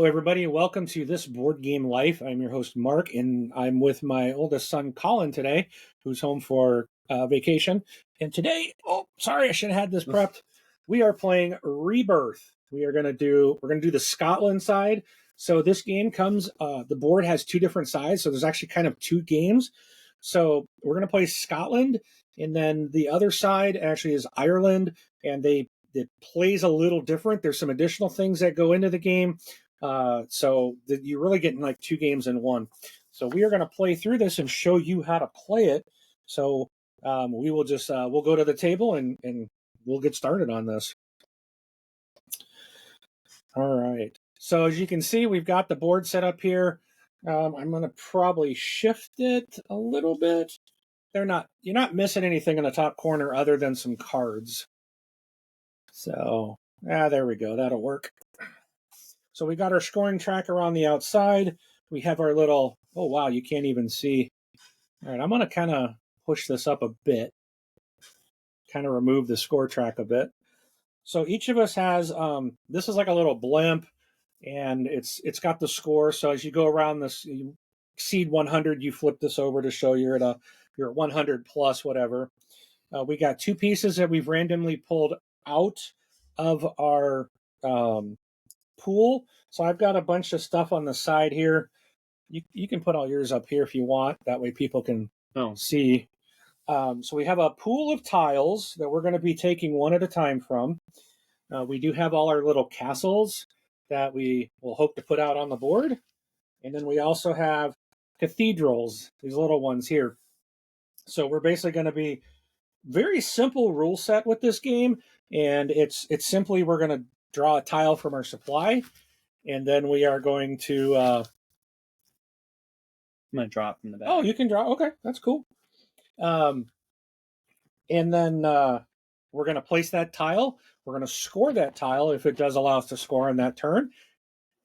everybody. Welcome to This Board Game Life. I'm your host, Mark, and I'm with my oldest son, Colin, today, who's home for vacation. And today, I should have had this prepped. We are playing Rebirth. We're gonna do the Scotland side. So this game comes. The board has two different sides, so there's actually kind of two games. So we're gonna play Scotland, and then the other side actually is Ireland, and it plays a little different. There's some additional things that go into the game. So you're really getting like two games in one. So we are going to play through this and show you how to play it. So we will just we'll go to the table and we'll get started on this. All right. So as you can see, we've got the board set up here. I'm going to probably shift it a little bit. You're not missing anything in the top corner other than some cards. So there we go. That'll work. So we got our scoring tracker on the outside. We have our little, oh wow, you can't even see. All right, I'm going to kind of push this up a bit, kind of remove the score track a bit. So each of us has, this is like a little blimp, and it's got the score. So as you go around this, you exceed 100, you flip this over to show you're at 100 plus whatever. We got two pieces that we've randomly pulled out of our pool. So I've got a bunch of stuff on the side here. You can put all yours up here if you want. That way people can see. So we have a pool of tiles that we're going to be taking one at a time from. We do have all our little castles that we will hope to put out on the board. And then we also have cathedrals, these little ones here. So we're basically going to be very simple rule set with this game. And it's simply we're going to draw a tile from our supply. And then we are going to... I'm going to draw it from the back. Oh, you can draw. Okay, that's cool. And then we're going to place that tile. We're going to score that tile if it does allow us to score on that turn.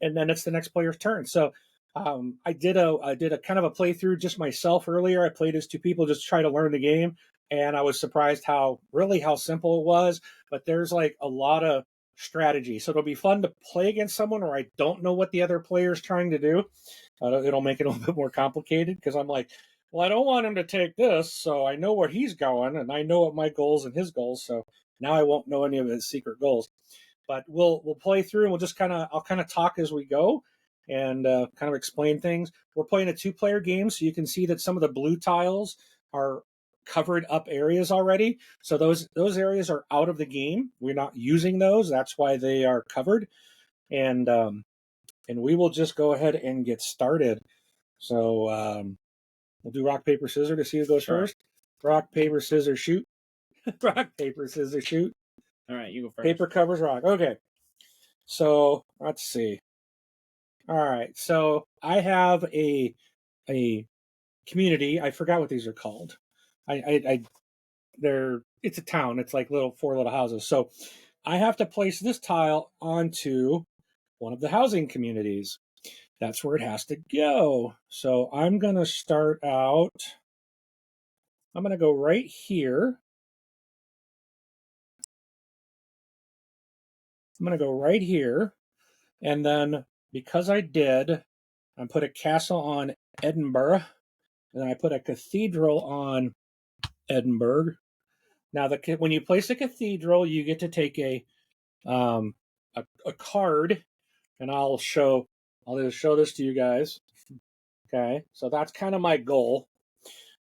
And then it's the next player's turn. So I did a kind of a playthrough just myself earlier. I played as two people just to try to learn the game. And I was surprised how simple it was. But there's like a lot of strategy. So it'll be fun to play against someone where I don't know what the other player is trying to do. It'll make it a little bit more complicated because I'm like, well, I don't want him to take this, so I know where he's going, and I know what my goals and his goals, so now I won't know any of his secret goals. But we'll play through, and I'll kind of talk as we go and kind of explain things. We're playing a two-player game, so you can see that some of the blue tiles are covered up areas already. So those areas are out of the game. We're not using those. That's why they are covered. And we will just go ahead and get started. So we'll do rock, paper, scissors to see who goes first. Rock, paper, scissors, shoot. Rock, paper, scissors, shoot. All right, you go first. Paper covers rock. Okay. So let's see. All right. So I have a community. I forgot what these are called. It's a town. It's like four little houses. So I have to place this tile onto one of the housing communities. That's where it has to go. So I'm going to start out. I'm going to go right here. I'm going to go right here. And then because I put a castle on Edinburgh. And then I put a cathedral on Edinburgh. Now, when you place a cathedral, you get to take a card. And I'll just show this to you guys. Okay, so that's kind of my goal.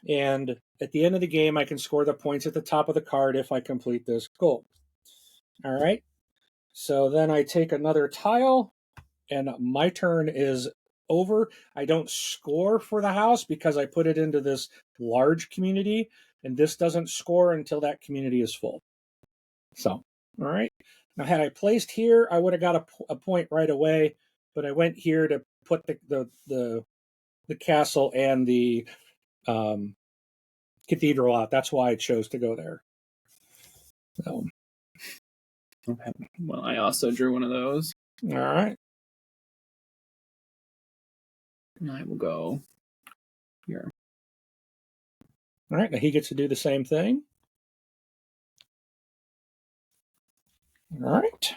And at the end of the game, I can score the points at the top of the card if I complete this goal. All right, so then I take another tile, and my turn is over. I don't score for the house because I put it into this large community, and this doesn't score until that community is full. So, all right. Now, had I placed here, I would have got a point right away, but I went here to put the castle and the cathedral out. That's why I chose to go there. So, okay. Well, I also drew one of those. All right. And I will go here. All right. Now he gets to do the same thing. All right.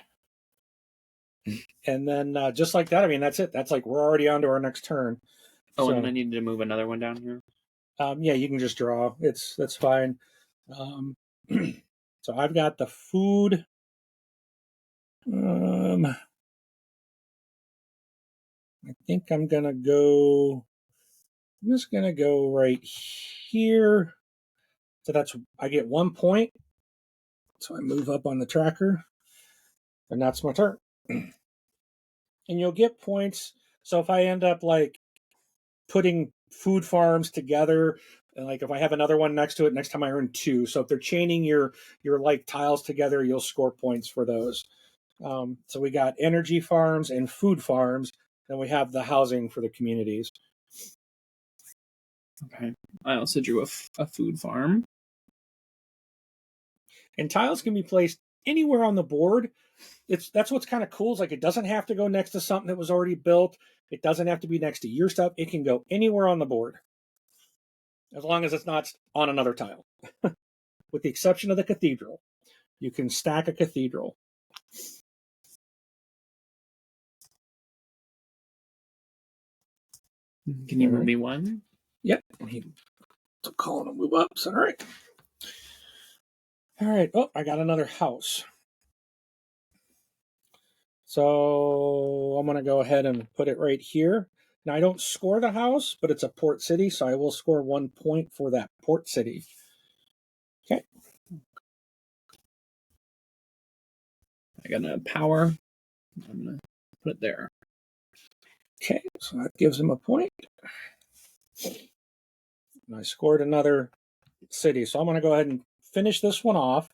And then just like that, I mean, that's it. That's like we're already on to our next turn. Oh, So, and then I needed to move another one down here. yeah, you can just draw. That's fine. So I've got the food. I think I'm gonna go. I'm just gonna go right here. So I get 1 point. So I move up on the tracker, and that's my turn. And you'll get points. So if I end up like putting food farms together, and like if I have another one next to it, next time I earn 2. So if they're chaining your like tiles together, you'll score points for those. So we got energy farms and food farms. Then we have the housing for the communities. Okay. I also drew a food farm. And tiles can be placed anywhere on the board. That's what's kind of cool. Is like it doesn't have to go next to something that was already built. It doesn't have to be next to your stuff. It can go anywhere on the board, as long as it's not on another tile. With the exception of the cathedral. You can stack a cathedral. Can you move me one? Yep. So calling them move ups. All right. All right. Oh, I got another house. So I'm going to go ahead and put it right here. Now, I don't score the house, but it's a port city, so I will score 1 point for that port city. Okay. I got a power. I'm going to put it there. Okay, so that gives him a point. And I scored another city, so I'm going to go ahead and finish this one off.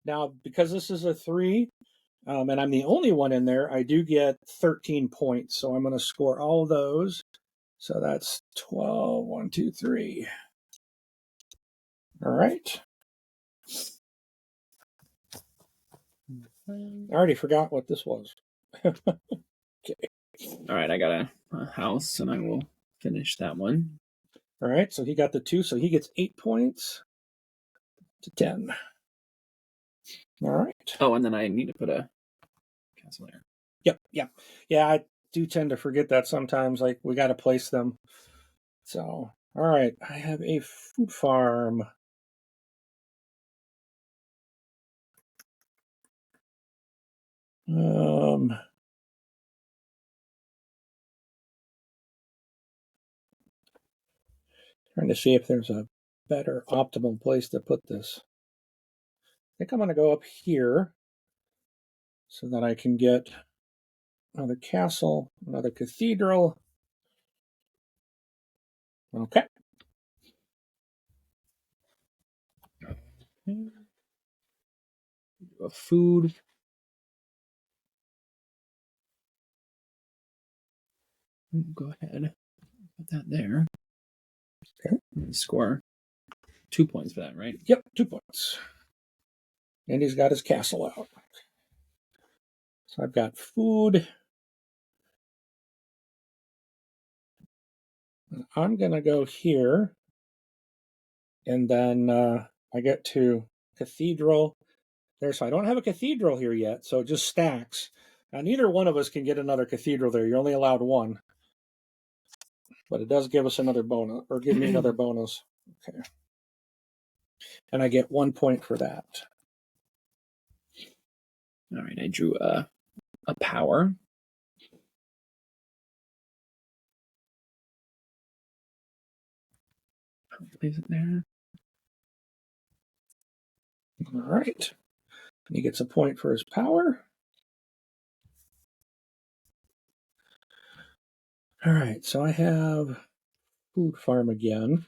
Now, because this is a 3, and I'm the only one in there, I do get 13 points. So I'm going to score all of those. So that's 12, 1, 2, 3. All right. I already forgot what this was. Okay. All right, I got a house, and I will finish that one. All right, so he got the 2, so he gets 8 points to 10. All right. Oh, and then I need to put a castle there. Yep, yeah. I do tend to forget that sometimes. Like we got to place them. So, all right, I have a food farm. Trying to see if there's a better optimal place to put this. I think I'm going to go up here so that I can get another castle, another cathedral. Okay. A food. Go ahead. Put that there. Okay. Score 2 points for that, right? Yep, 2 points. And he's got his castle out. So I've got food. I'm going to go here. And then I get to cathedral there. So I don't have a cathedral here yet. So it just stacks. Now, neither one of us can get another cathedral there. You're only allowed 1. But it does give us another bonus, or give me another bonus. Okay. And I get 1 point for that. All right, I drew a power. I'll place it there. All right. And he gets a point for his power. All right, so I have food farm again.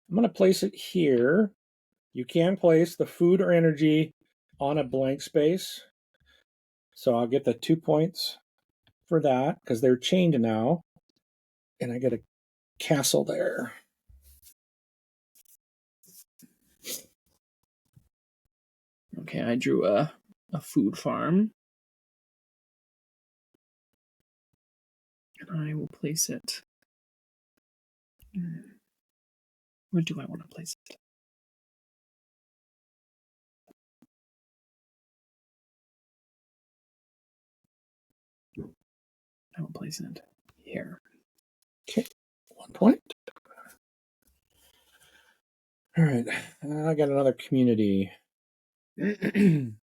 I'm going to place it here. You can place the food or energy on a blank space. So I'll get the 2 points for that because they're chained now. And I get a castle there. Okay, I drew a food farm. And I will place it Where do I want to place it? I will place it here. Okay, 1 point. All right, I got another community. I'm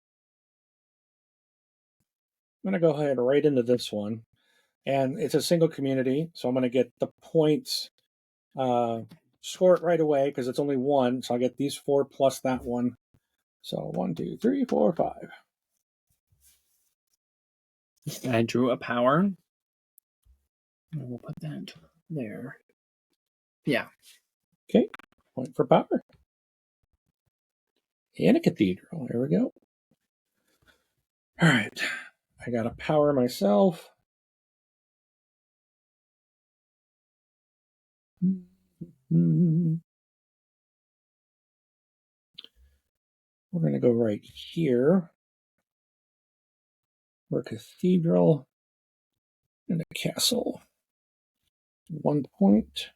going to go ahead right into this one. And it's a single community, so I'm going to get the points, score it right away because it's only one. So I'll get these 4 plus that one. So 1, 2, 3, 4, 5. I drew a power. And we'll put that there. Yeah. Okay, point for power. And a cathedral. There we go. All right, I got a power myself. We're going to go right here. We're a cathedral and a castle. 1 point.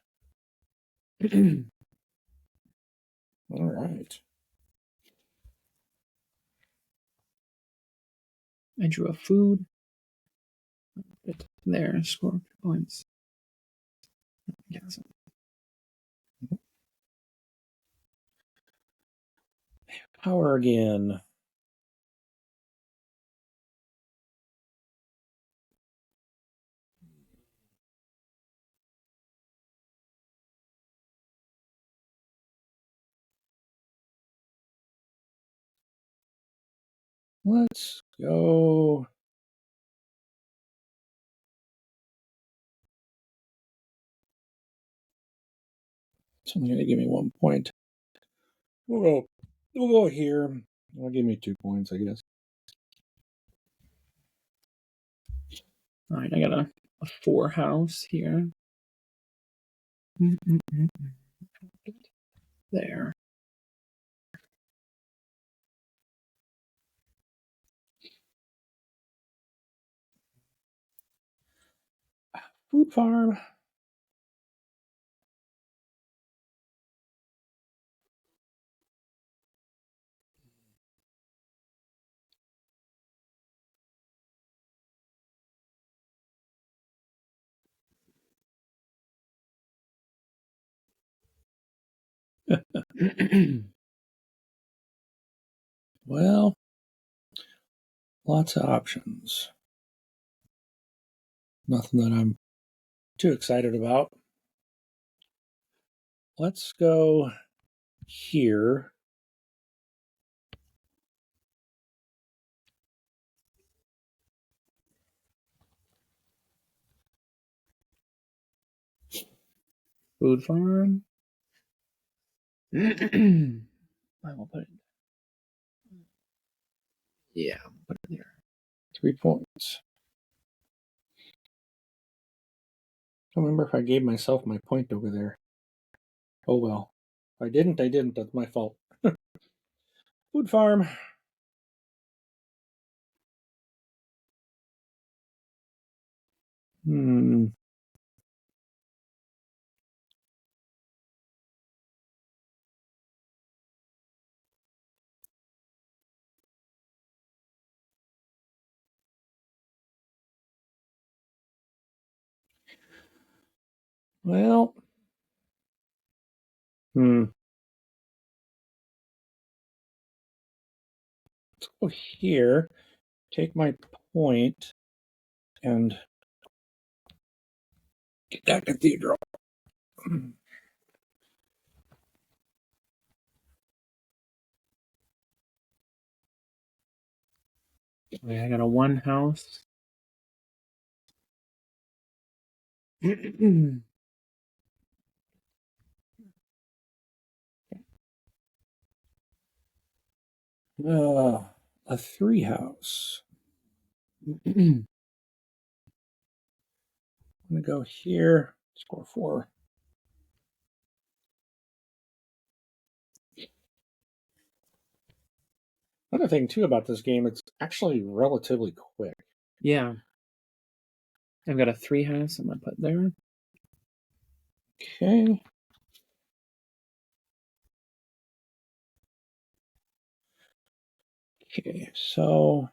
All right. I drew a food. Put it there. Score points. Castle. Power again. Let's go. It's only going to give me 1 point. We'll go here. It'll give me 2 points, I guess. All right, I got a 4 house here. There. Food farm. Well, lots of options. Nothing that I'm too excited about. Let's go here. Food farm. I will put it. Yeah, I'll put it there. 3 points. I don't remember if I gave myself my point over there. Oh well. If I didn't, I didn't. That's my fault. Food farm. Well. Let's go here. Take my point and get that cathedral. Okay, I got a 1 house. A 3 house. I'm gonna go here. Score 4. Another thing too about this game, it's actually relatively quick. Yeah. I've got a 3 house I'm gonna put there. Okay. Okay, so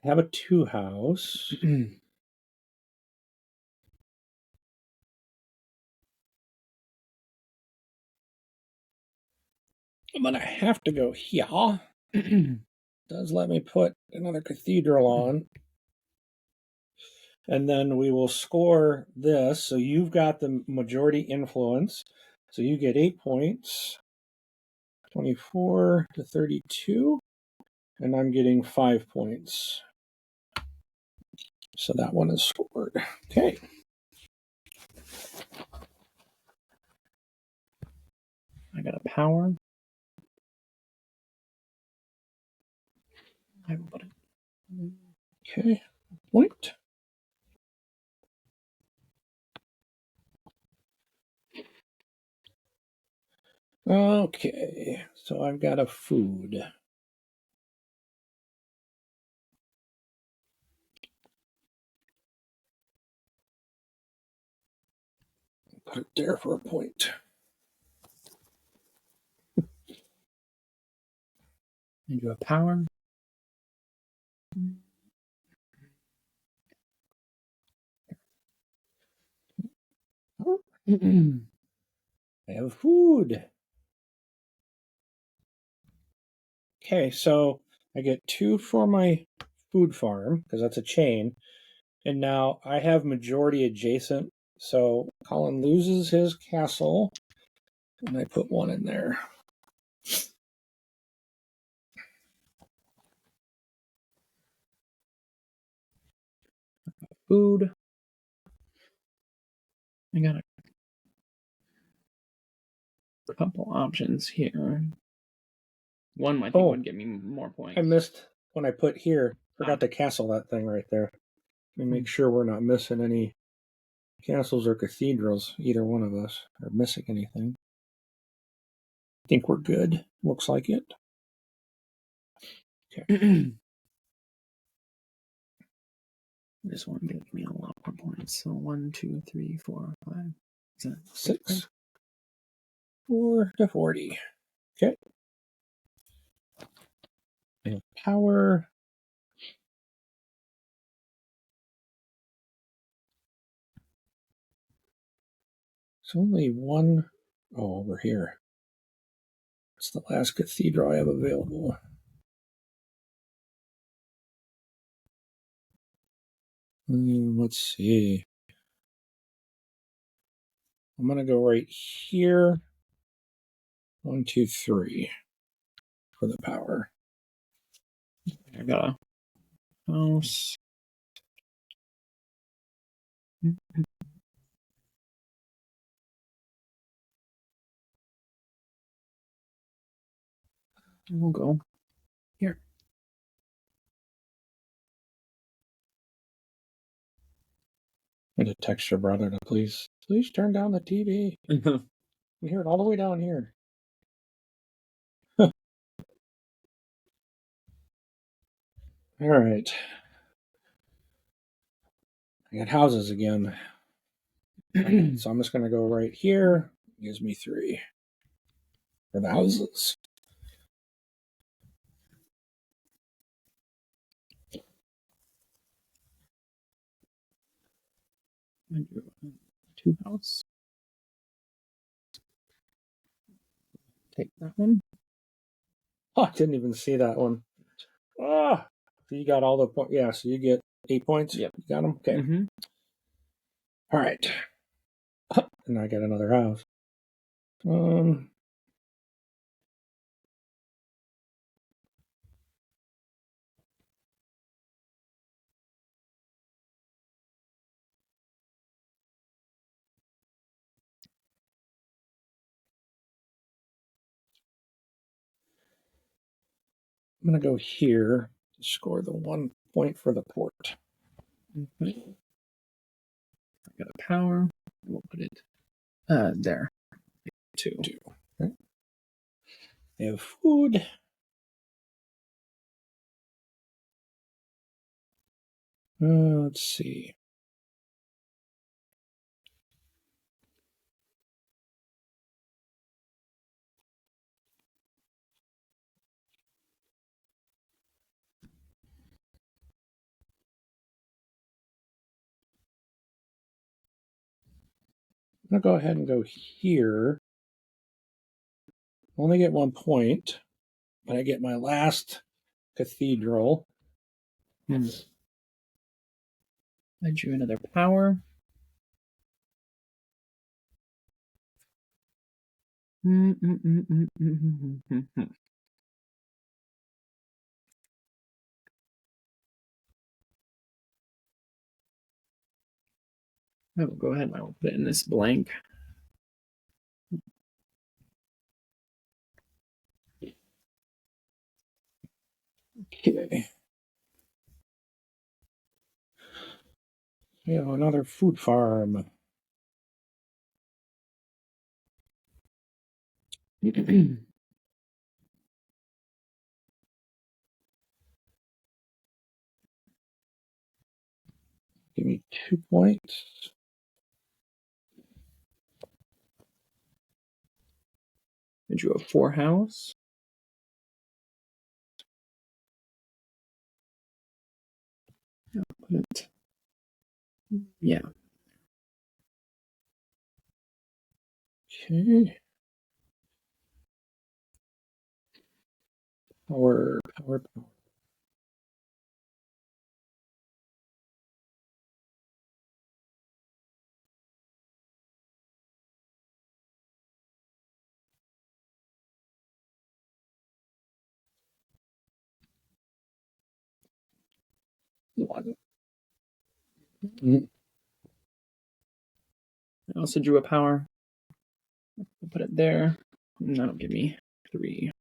I have a 2-house. But I have to go here. Does let me put another cathedral on. And then we will score this. So you've got the majority influence. So you get 8 points. 24 to 32. And I'm getting 5 points. So that one is scored. Okay. I got a power. I will put it. Okay. Point. Okay. So I've got a food. Put it there for a point. And you have power. I have food. Okay, so I get 2 for my food farm because that's a chain. And now I have majority adjacent. So Colin loses his castle. And I put 1 in there. Food. I got a couple options here. One I think would get me more points. I missed when I put here. Forgot to castle that thing right there. Let me make sure we're not missing any castles or cathedrals, either one of us, or missing anything. I think we're good. Looks like it. Okay. This one gives me a lot more points. So 1, 2, 3, 4, 5. Is that 6. 4 to 40. Okay. And power. It's only 1. Oh, over here. It's the last cathedral I have available. Let's see. I'm going to go right here. 1, 2, 3 for the power. I got a house. We'll go here. I'm going to text your brother to please turn down the TV. You hear it all the way down here. All right. I got houses again. So I'm just going to go right here. Gives me 3 for the houses. I do 2 house. Take that one. Oh, I didn't even see that one. Ah, so you got all the points. Yeah, so you get 8 points. Yep. You got them? Okay. Mm-hmm. All right. And I got another house. I'm going to go here to score the 1 point for the port. Mm-hmm. I got a power. We'll put it there. 2. Okay. I have food. Let's see. going to go ahead and go here. Only get 1 point, but I get my last cathedral. I drew another power. Oh, go ahead. I will put it in this blank. Okay. We have another food farm. Give me 2 points. I drew a 4 house. I'll put it. Yeah. Okay. Power. One. I also drew a power. I'll put it there. And that'll give me 3.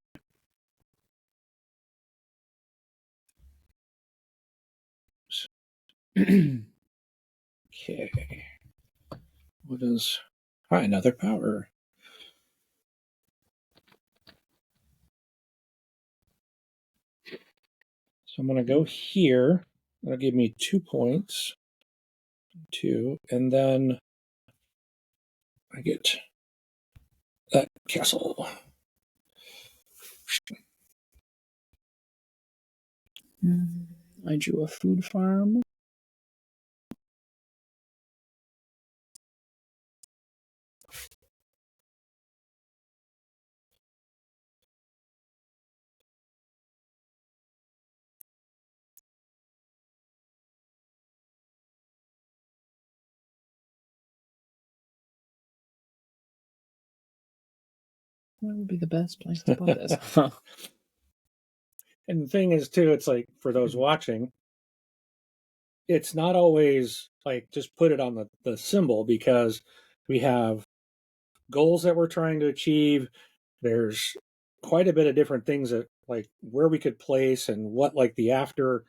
Okay. What is... another power. So I'm going to go here. That'll give me 2 points. 2. And then I get that castle. I drew a food farm. That would be the best place to put this. And the thing is, too, it's like for those watching, it's not always like just put it on the symbol, because we have goals that we're trying to achieve. There's quite a bit of different things that like where we could place and what like the after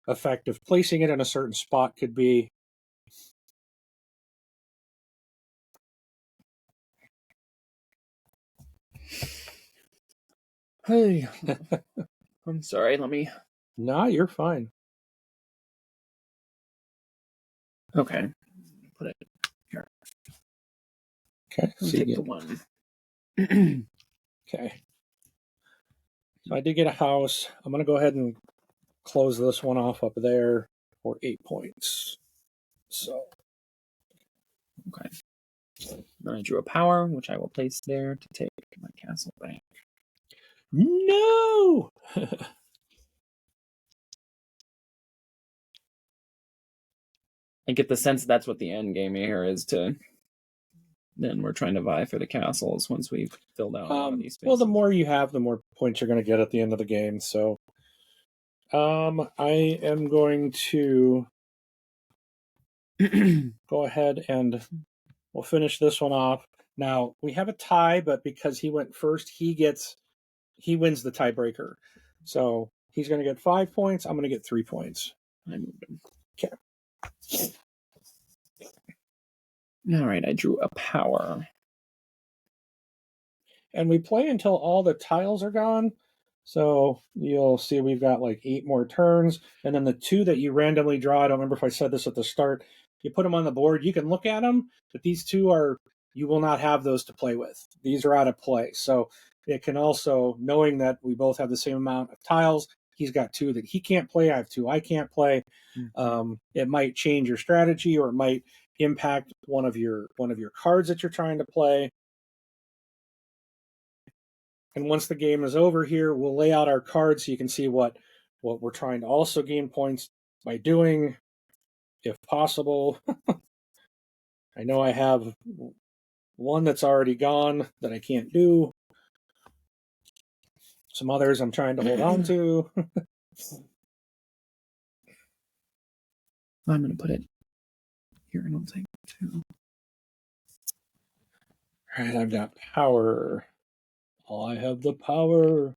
effect of placing it in a certain spot could be. Hey, I'm sorry. Let me. Nah, you're fine. Okay, put it here. Okay, I'll see take you. the 1. Okay. So I did get a house. I'm going to go ahead and close this one off up there for 8 points. So. Okay. Then I drew a power, which I will place there to take my castle back. No! I get the sense that's what the end game here is to. Then we're trying to vie for the castles once we've filled out all of these spaces. Well, the more you have, the more points you're going to get at the end of the game. So, I am going to go ahead and we'll finish this one off. Now we have a tie, but because he went first, he wins the tiebreaker. So he's going to get 5 points. I'm going to get 3 points. I'm moving. Okay. All right, I drew a power. And we play until all the tiles are gone. So you'll see we've got like 8 more turns. And then the 2 that you randomly draw, I don't remember if I said this at the start, you put them on the board. You can look at them, but these 2 are, you will not have those to play with. These are out of play. So it can also, knowing that we both have the same amount of tiles, he's got 2 that he can't play. I have 2 I can't play. It might change your strategy, or it might impact one of your cards that you're trying to play. And once the game is over here, we'll lay out our cards so you can see what we're trying to also gain points by doing, if possible. I know I have one that's already gone that I can't do. Some others I'm trying to hold on to. I'm going to put it here and I'll take it too. All right, I've got power. I have the power.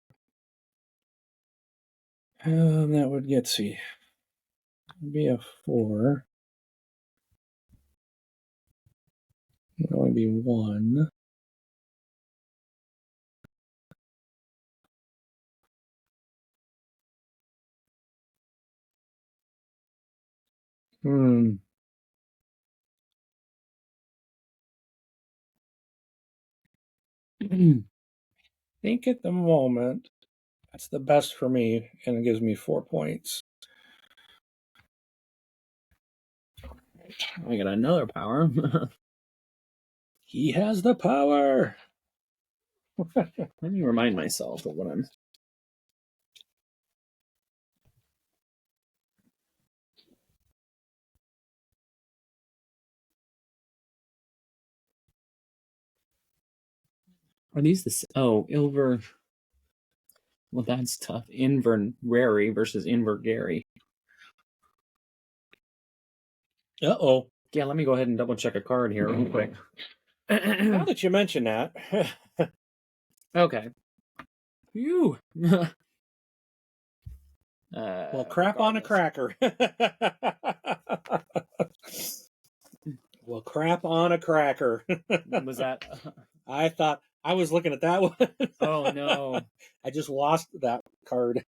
That would get, see, be a 4. It'd only be 1. I think at the moment that's the best for me, and it gives me 4 points. I got another power. He has the power. Let me remind myself of what I'm. Are these the? Oh, Ilver. Well, that's tough. Inverary versus Invergary. Uh-oh. Yeah, let me go ahead and double check a card here real quick. Now that you mention that. Okay. Phew. Well, crap on a cracker. Well, crap on a cracker. Was that? I thought I was looking at that one. Oh no! I just lost that card.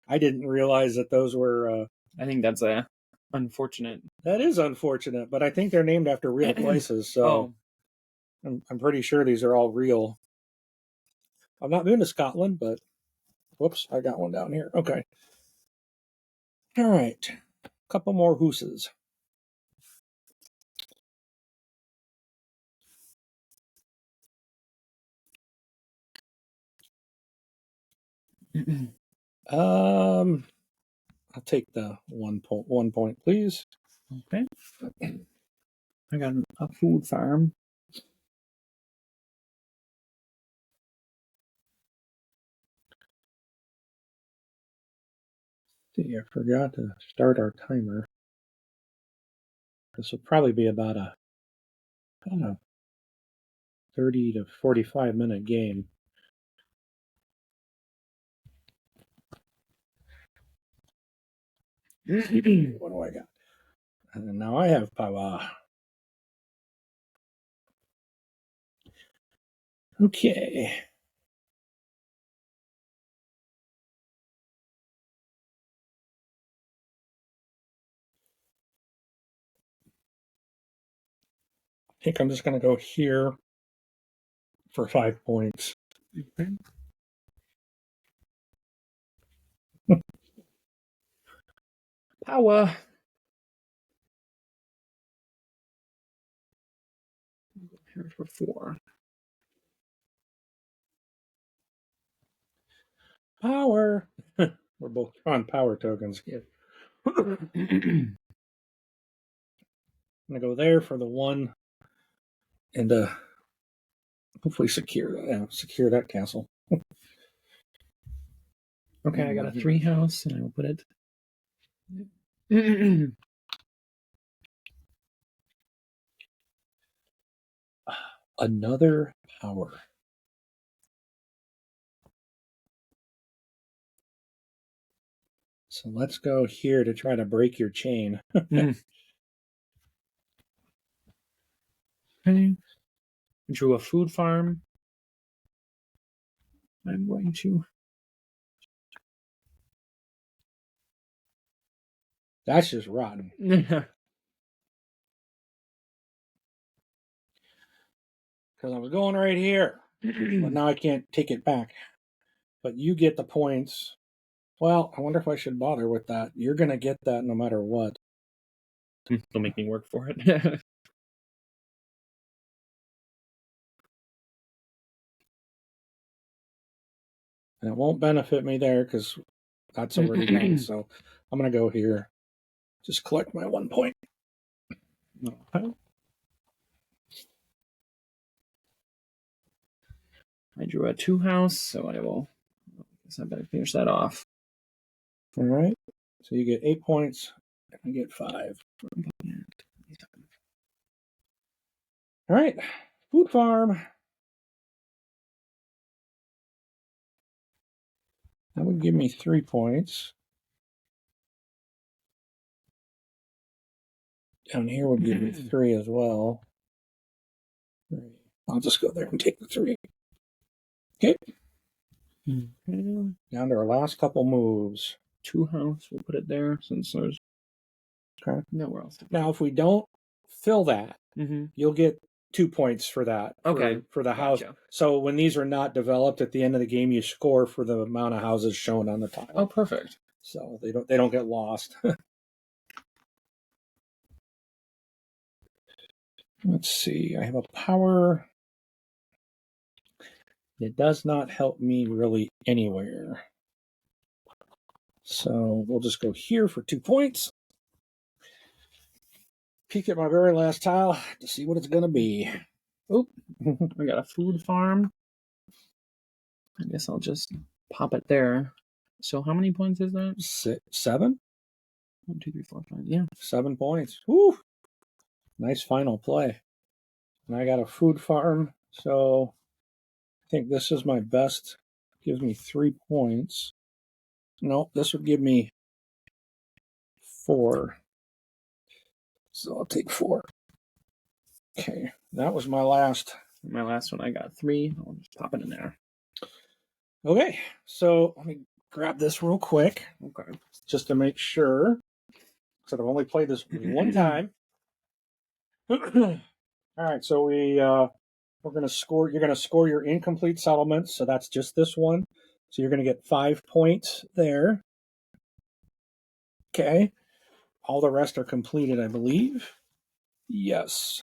I didn't realize that those were. I think that's a unfortunate. That is unfortunate, but I think they're named after real places, so I'm pretty sure these are all real. I'm not moving to Scotland, but whoops, I got one down here. Okay. All right. A couple more hooses. I'll take the 1 point, please. Okay. I got a food farm. See, I forgot to start our timer. This will probably be about a 30 to 45 minute game. What do I got? And now I have power. Okay. I think I'm just going to go here for 5 points. Okay. Power. Here for 4. Power. We're both on power tokens. I'm going to go there for the 1 and hopefully secure that castle. Okay, I got a 3 house, and I will put it. Another power. So let's go here to try to break your chain. Okay. Drew a food farm. I'm going to. That's just rotten. Because I was going right here. But now I can't take it back. But you get the points. Well, I wonder if I should bother with that. You're going to get that no matter what. Don't make me work for it. And it won't benefit me there because that's already done. So I'm going to go here. Just collect my 1 point. Okay. I drew a 2 house, so I guess I better finish that off. All right. So you get 8 points. I get 5. All right. Food farm. That would give me 3 points. Down here would give me 3 as well. I'll just go there and take the 3. Okay. Down to our last couple moves. 2 house, we'll put it there since there's nowhere else to go. Now, if we don't fill that, you'll get 2 points for that. For the house. So when these are not developed at the end of the game, you score for the amount of houses shown on the tile. Oh, perfect. So they don't get lost. Let's see. I have a power. It does not help me really anywhere. So we'll just go here for 2 points. Peek at my very last tile to see what it's going to be. Oop. I got a food farm. I guess I'll just pop it there. So how many points is that? 7? 1, 2, 3, 4, 5. Yeah. 7 points. Woo! Nice final play. And I got a food farm. So I think this is my best. Gives me 3 points. No, this would give me 4. So I'll take 4. Okay, that was my last. My last one, I got 3. I'll just pop it in there. Okay, so let me grab this real quick. Okay. Just to make sure. Because I've only played this one time. All right, so we're going to score. You're going to score your incomplete settlements. So that's just this one. So you're going to get 5 points there. Okay. All the rest are completed, I believe. Yes.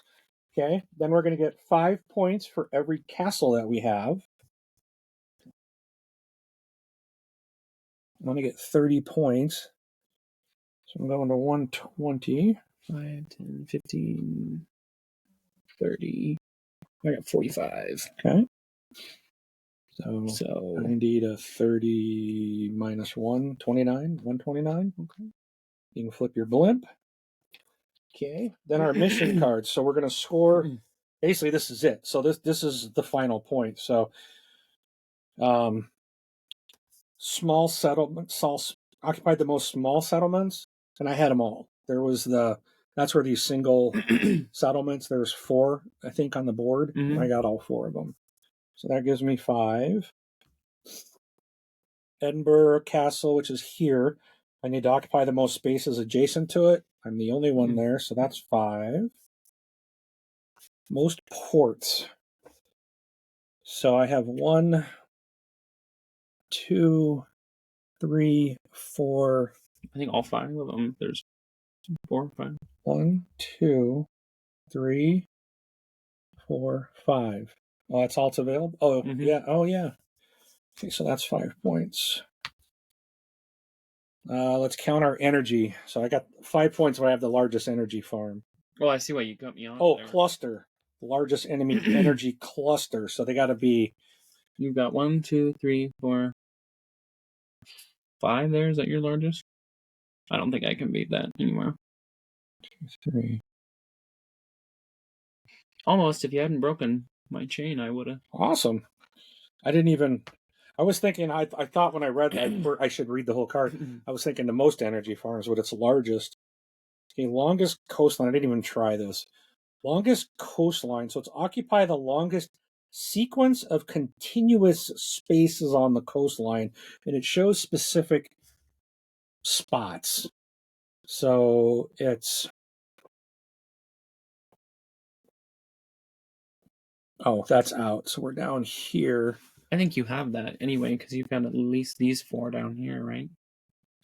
Okay. Then we're going to get 5 points for every castle that we have. I'm going to get 30 points. So I'm going to 120. 5, 10, 15, 30. I got 45. Okay. So I need a 30 minus 1, 29, 129. Okay. You can flip your blimp. Okay. Then our mission cards. So we're going to score. Basically, this is it. So this is the final point. So small settlements occupied the most small settlements, and I had them all. That's where these single settlements, there's 4, I think, on the board. And I got all 4 of them. So that gives me 5. Edinburgh Castle, which is here. I need to occupy the most spaces adjacent to it. I'm the only one there, so that's 5. Most ports. So I have 1, 2, 3, 4. I think all 5 of them. There's 4, 5. 1, 2, 3, 4, 5. Oh, that's all it's available? Oh, yeah. Oh, yeah. Okay, so that's 5 points. Let's count our energy. So I got 5 points when I have the largest energy farm. Oh, I see why you got me on. Oh, there. Cluster. The largest enemy energy cluster. So they got to be. You've got 1, 2, 3, 4, 5 there. Is that your largest? I don't think I can beat that anymore. 2, 3. Almost. If you hadn't broken my chain, I would have. Awesome. I was thinking, I thought when I read that, I should read the whole card. I was thinking the most energy farms, but it's largest. Okay, longest coastline. I didn't even try this. Longest coastline. So it's occupy the longest sequence of continuous spaces on the coastline, and it shows specific spots. So it's. Oh, that's out. So we're down here. I think you have that anyway, because you've got at least these 4 down here, right?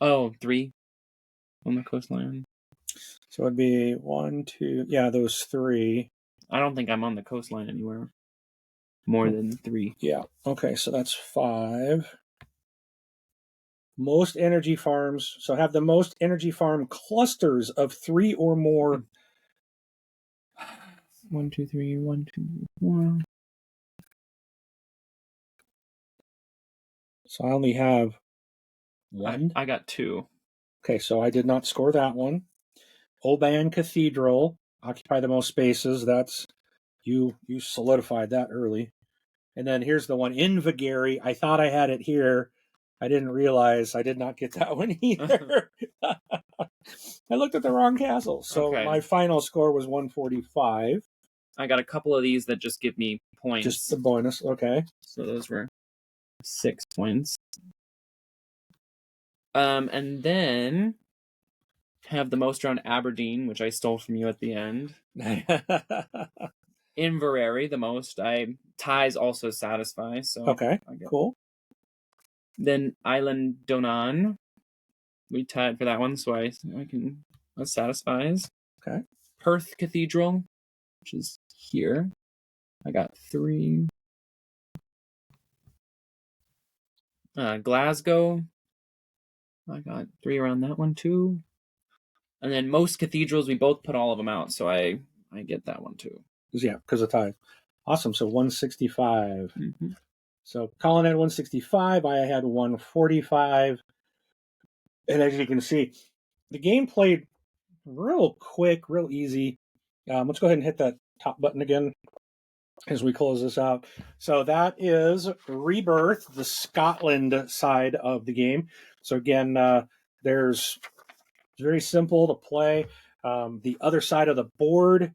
Oh, 3 on the coastline. So it'd be 1, 2. Yeah, those 3. I don't think I'm on the coastline anywhere more than 3. Yeah. Okay, so that's 5. most energy farms. So have the most energy farm clusters of 3 or more. 1, 2, 3, 1, 2, 4. So I only have 1. I got 2. Okay, so I did not score that one. Oban Cathedral, occupy the most spaces. That's you solidified that early. And then here's the one, Invagary. I thought I had it here. I didn't realize I did not get that one either. I looked at the wrong castle. So Okay. my final score was 145. I got a couple of these that just give me points. Just the bonus. Okay. So those were 6 points. And then have the most around Aberdeen, which I stole from you at the end. Inverary, the most. Ties also satisfy. So okay. Cool. Then Island Donan. We tied for that one, so that satisfies. Okay. Perth Cathedral, which is here. I got 3. Glasgow. I got 3 around that one too. And then most cathedrals, we both put all of them out, so I get that one too. Yeah, because of ties. Awesome. So 165. Mm-hmm. So Colin had 165. I had 145. And as you can see, the game played real quick, real easy. Let's go ahead and hit that top button again as we close this out. So that is Rebirth, the Scotland side of the game. So again, it's very simple to play. The other side of the board.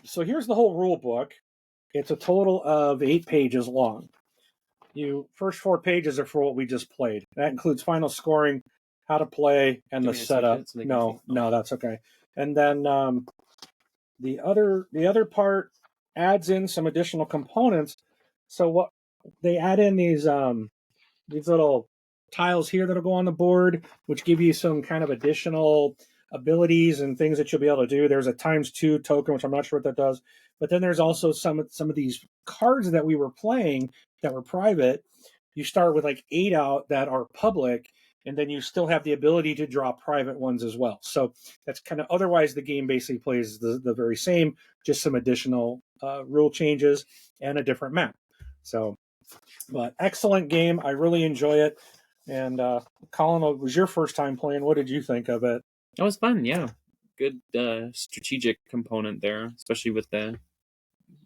So here's the whole rule book. It's a total of 8 pages long. First 4 pages are for what we just played. That includes final scoring, how to play, and the setup. No, that's okay. And then the other part adds in some additional components. So what they add in these little tiles here that'll go on the board, which give you some kind of additional abilities and things that you'll be able to do. There's a ×2 token, which I'm not sure what that does. But then there's also some of these cards that we were playing that were private. You start with like 8 out that are public, and then you still have the ability to draw private ones as well. So that's kind of, otherwise the game basically plays the very same, just some additional rule changes and a different map. So, but excellent game. I really enjoy it. And Colin, it was your first time playing. What did you think of it? It was fun, yeah. Good strategic component there, especially with the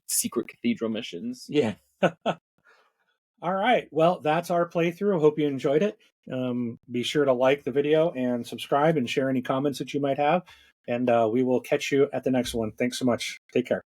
secret cathedral missions. Yeah. All right. Well, that's our playthrough. Hope you enjoyed it. Be sure to like the video and subscribe and share any comments that you might have. And we will catch you at the next one. Thanks so much. Take care.